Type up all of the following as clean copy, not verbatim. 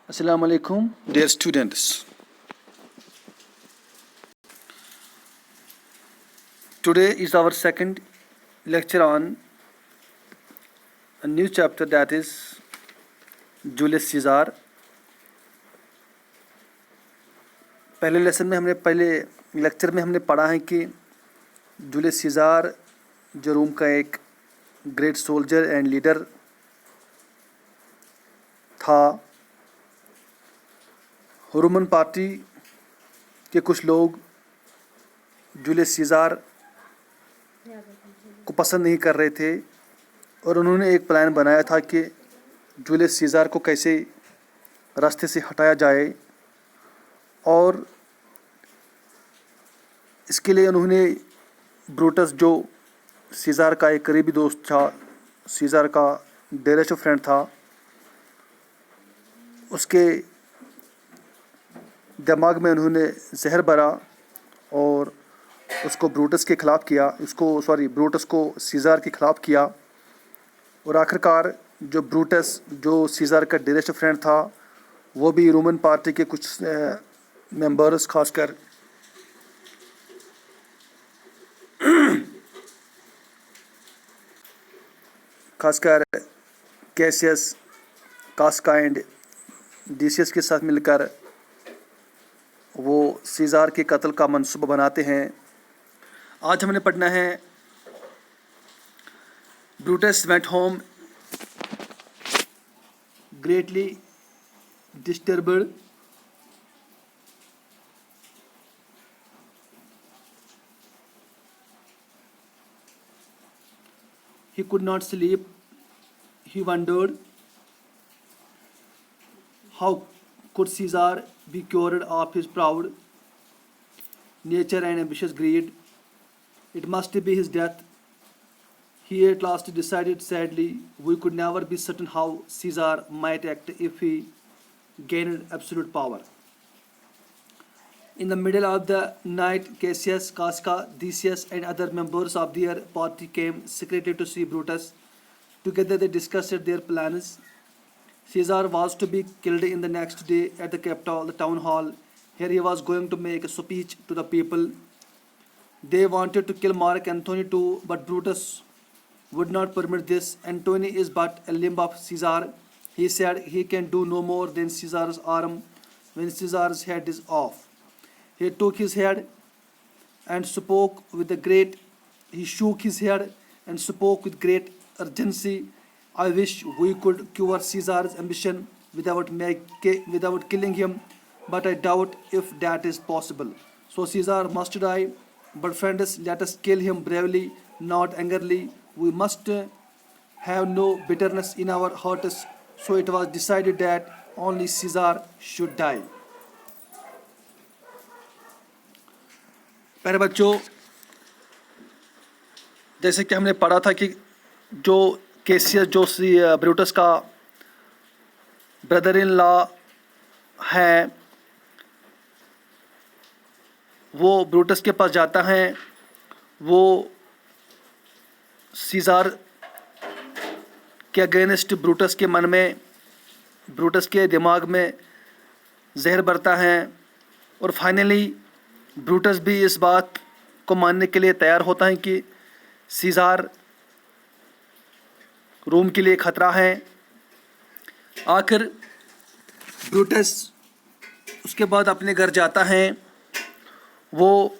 Assalamu alaikum, dear students. Today is our second lecture on a new chapter, that is Julius Caesar. पहले lecture में हमने पढ़ा है कि जूलियस सीजार जो रोम का एक ग्रेट सोल्जर एंड लीडर था, रोमन पार्टी के कुछ लोग जूलियस सीजार को पसंद नहीं कर रहे थे और उन्होंने एक प्लान बनाया था कि जूलियस सीजार को कैसे रास्ते से हटाया जाए। और इसके लिए उन्होंने ब्रूटस, जो सीजार का एक करीबी दोस्त था, सीजार का डेरेस्ट फ्रेंड था, उसके दिमाग में उन्होंने जहर भरा और उसको ब्रूटस के ख़िलाफ़ किया, ब्रूटस को सीजार के ख़िलाफ़ किया। और आखिरकार जो ब्रूटस, जो सीजार का डेरेस्ट फ्रेंड था, वो भी रोमन पार्टी के कुछ मेंबर्स, खासकर कैसियस, कास्का एंड डिसियस के साथ मिलकर वो सीजार के कत्ल का मंसूबा बनाते हैं। आज हमने पढ़ना है Brutus went home greatly disturbed. He could not sleep. He wondered how could Caesar be cured of his proud nature and ambitious greed. It must be his death. He at last decided sadly, we could never be certain how Caesar might act if he gained absolute power. In the middle of the night, Cassius, Casca, Decius, and other members of their party came secretly to see Brutus. Together they discussed their plans. Caesar was to be killed in the next day at the Capitol, the town hall. Here he was going to make a speech to the people. They wanted to kill Mark Antony too, but Brutus would not permit this. Antony is but a limb of Caesar. He said he can do no more than Caesar's arm when Caesar's head is off. He took his head and spoke with he shook his head and spoke with great urgency. I wish we could cure Caesar's ambition without killing him, but I doubt if that is possible. So Caesar must die, but friends, let us kill him bravely, not angrily. We must have no bitterness in our hearts. So it was decided that only Caesar should die. प्यारे बच्चों, जैसे कि हमने पढ़ा था कि जो Cassius, जो ब्रूटस का ब्रदर इन लॉ है, वो ब्रूटस के पास जाता है। वो सीजार के अगेंस्ट ब्रूटस के मन में, ब्रूटस के दिमाग में जहर भरता है और फाइनली ब्रूटस भी इस बात को मानने के लिए तैयार होता है कि सीजार रोम के लिए खतरा है। आखिर ब्रूटस उसके बाद अपने घर जाता है। वो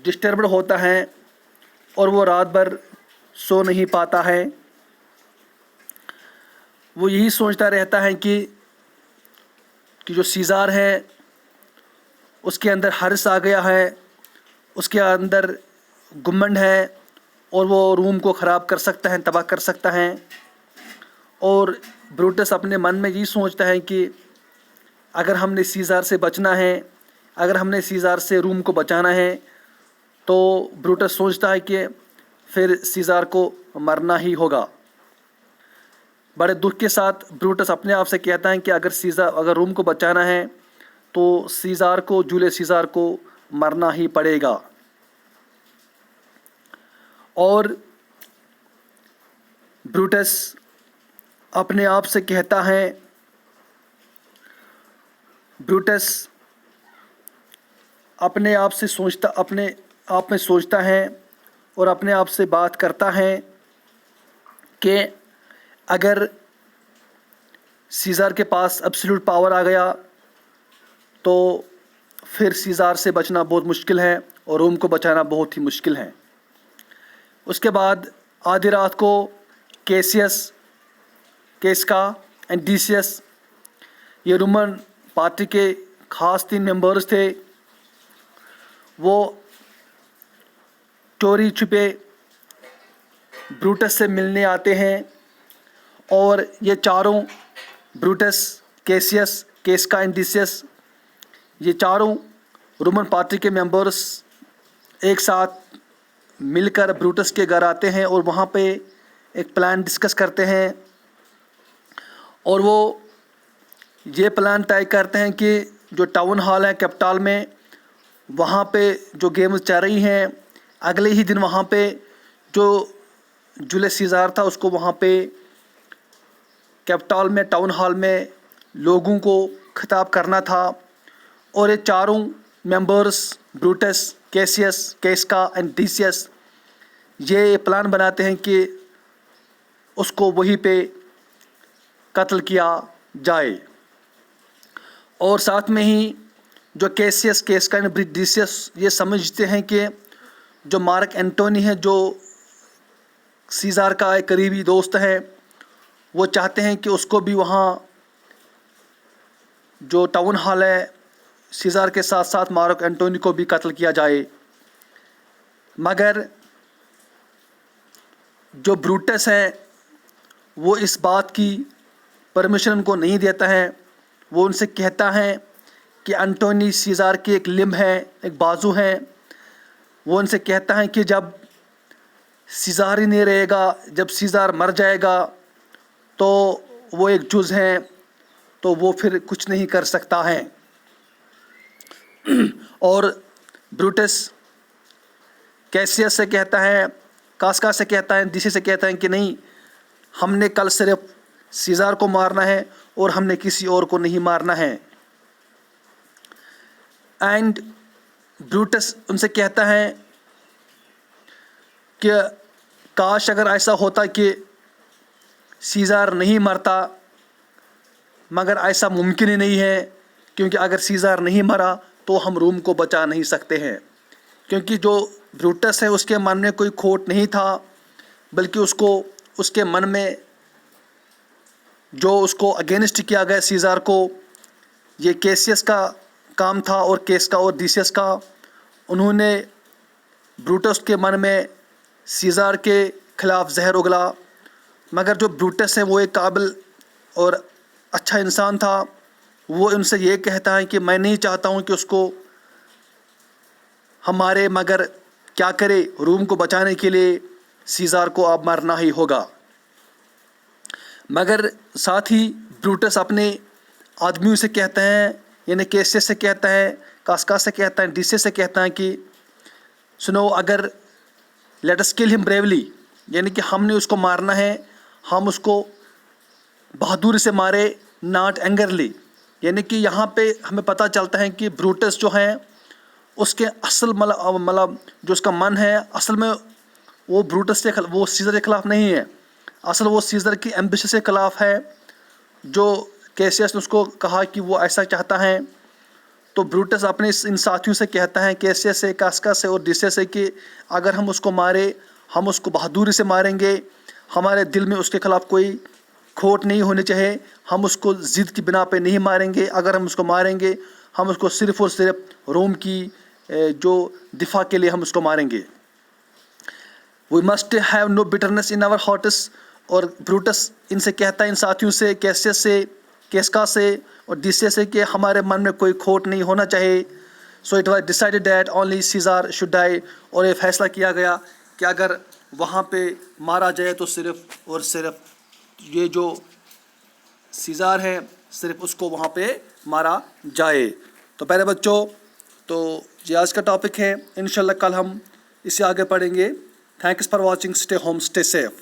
डिस्टर्ब्ड होता है और वो रात भर सो नहीं पाता है। वो यही सोचता रहता है कि जो सीजार है उसके अंदर हर्ष आ गया है, उसके अंदर घमंड है और वो रोम को ख़राब कर सकता है, तबाह कर सकता है। और ब्रूटस अपने मन में यही सोचता है कि अगर हमने सीजार से बचना है, अगर हमने सीजार से रोम को बचाना है, तो ब्रूटस सोचता है कि फिर सीजार को मरना ही होगा। बड़े दुख के साथ ब्रूटस अपने आप से कहता है कि अगर रोम को बचाना है तो जूलियस सीजार को मरना ही पड़ेगा। और ब्रूटस अपने आप से कहता है ब्रूटस अपने आप में सोचता है और अपने आप से बात करता है कि अगर सीज़र के पास एब्सोल्यूट पावर आ गया तो फिर सीज़र से बचना बहुत मुश्किल है और रोम को बचाना बहुत ही मुश्किल है। उसके बाद आधी रात को केस्का एंड डिसियस, ये रोमन पार्टी के खास 3 मेंबर्स थे, वो चोरी छुपे ब्रूटस से मिलने आते हैं और ये चारों, ब्रूटस, कैसियस, केस्का एंड डिसियस, ये चारों रोमन पार्टी के मेंबर्स एक साथ मिलकर ब्रूटस के घर आते हैं और वहाँ पे एक प्लान डिस्कस करते हैं और वो ये प्लान तय करते हैं कि जो टाउन हॉल है कैपिटल में, वहाँ पे जो गेम्स चल रही हैं, अगले ही दिन वहाँ पे जो जूलियस सीज़र था उसको वहाँ पे कैपिटल में टाउन हॉल में लोगों को खिताब करना था। और ये चारों मेंबर्स, ब्रूटस, कैसियस, केस्का एंड डिसियस, ये प्लान बनाते हैं कि उसको वहीं पे कत्ल किया जाए। और साथ में ही जो कैसियस, केस्का एंड डिसियस ये समझते हैं कि जो मार्क एंटोनी है, जो सीज़र का एक करीबी दोस्त है, वो चाहते हैं कि उसको भी वहाँ जो टाउन हॉल है सीज़र के साथ साथ मार्क एंटोनी को भी कत्ल किया जाए। मगर जो ब्रूटस है वो इस बात की परमिशन उनको नहीं देता है। वो उनसे कहता है कि एंटोनी सीज़र की एक लिम्ब है, एक बाजू है। वो उनसे कहता है कि जब सीज़र ही नहीं रहेगा, जब सीज़र मर जाएगा तो वो एक जुज़ है, तो वो फिर कुछ नहीं कर सकता है। और ब्रूटस कैसियस से कहता है, कास्का से कहता है, डिसियस से कहता है कि नहीं, हमने कल सिर्फ सीज़र को मारना है और हमने किसी और को नहीं मारना है। एंड ब्रूटस उनसे कहता है कि काश अगर ऐसा होता कि सीज़र नहीं मरता, मगर ऐसा मुमकिन ही नहीं है, क्योंकि अगर सीज़र नहीं मरा तो हम रोम को बचा नहीं सकते हैं। क्योंकि जो ब्रूटस है उसके मन में कोई खोट नहीं था, बल्कि उसके मन में जो उसको अगेंस्ट किया गया सीज़र को, ये कैसियस का काम था और केस्का और डिसियस का। उन्होंने ब्रूटस के मन में सीज़र के खिलाफ जहर उगला। मगर जो ब्रूटस है वो एक काबिल और अच्छा इंसान था। वो उनसे ये कहता है कि मैं नहीं चाहता हूँ कि उसको हमारे, मगर क्या करे, रोम को बचाने के लिए सीज़र को अब मरना ही होगा। मगर साथ ही ब्रूटस अपने आदमियों से कहते हैं, यानी कैसियस से कहता है, कास्का से कहता है, डिसियस से कहता है कि सुनो, अगर let us kill him bravely, यानी कि हमने उसको मारना है, हम उसको बहादुरी से मारे, नॉट एंगरली। यानी कि यहाँ पे हमें पता चलता है कि ब्रूटस जो है उसके असल मतलब जो उसका मन है, असल में वो ब्रूटस से, वो सीज़र के खिलाफ नहीं है, असल वो सीज़र की एम्बिशन के खिलाफ है। जो कैसियस ने उसको कहा कि वो ऐसा चाहता है, तो ब्रूटस अपने इन साथियों से कहता है, कैसियस से, कास्का से और डिसियस से, कि अगर हम उसको मारे, हम उसको बहादुरी से मारेंगे, हमारे दिल में उसके खिलाफ कोई खोट नहीं होनी चाहिए, हम उसको ज़िद की बिना पे नहीं मारेंगे। अगर हम उसको मारेंगे, हम उसको सिर्फ़ और सिर्फ रोम की जो दिफा के लिए हम उसको मारेंगे। We must have no bitterness in our hearts. और ब्रूटस इनसे कहता है, इन साथियों से, कैसियस से, केस्का से और डिसियस से, कि हमारे मन में कोई खोट नहीं होना चाहिए। So it was decided that only Caesar should die. और ये फैसला किया गया कि अगर वहाँ पे मारा जाए तो सिर्फ़ और सिर्फ ये जो सीज़र है, सिर्फ उसको वहाँ पे मारा जाए। तो प्यारे बच्चों, तो ये आज का टॉपिक है। इंशाल्लाह कल हम इसे आगे पढ़ेंगे। Thanks for watching. Stay home, stay safe.